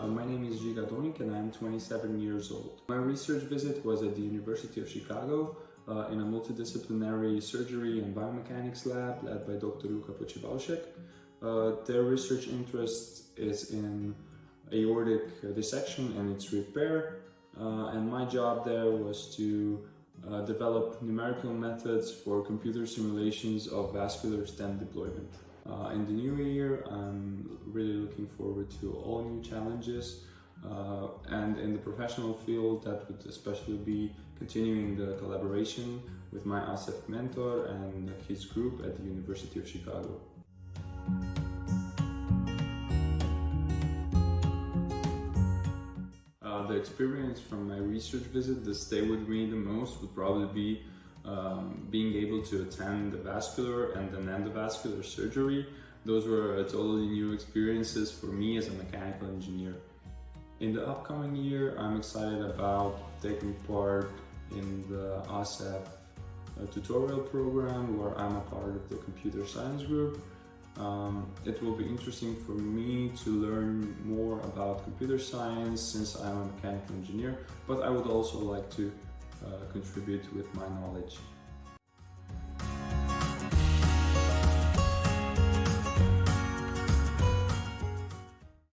My name is Žiga Donik and I'm 27 years old. My research visit was at the University of Chicago in a multidisciplinary surgery and biomechanics lab led by Dr. Luka Pocivavsek. Their research interest is in aortic dissection and its repair, and my job there was to develop numerical methods for computer simulations of vascular stent deployment. In the new year, I'm really looking forward to all new challenges, and in the professional field, that would especially be continuing the collaboration with my ASEF mentor and his group at the University of Chicago. The experience from my research visit that stayed with me the most would probably be being able to attend the vascular and then endovascular surgery. Those were totally new experiences for me as a mechanical engineer. In the upcoming year, I'm excited about taking part in the ASEF tutorial program where I'm a part of the computer science group. It will be interesting for me to learn more about computer science since I'm a mechanical engineer, but I would also like to contribute with my knowledge.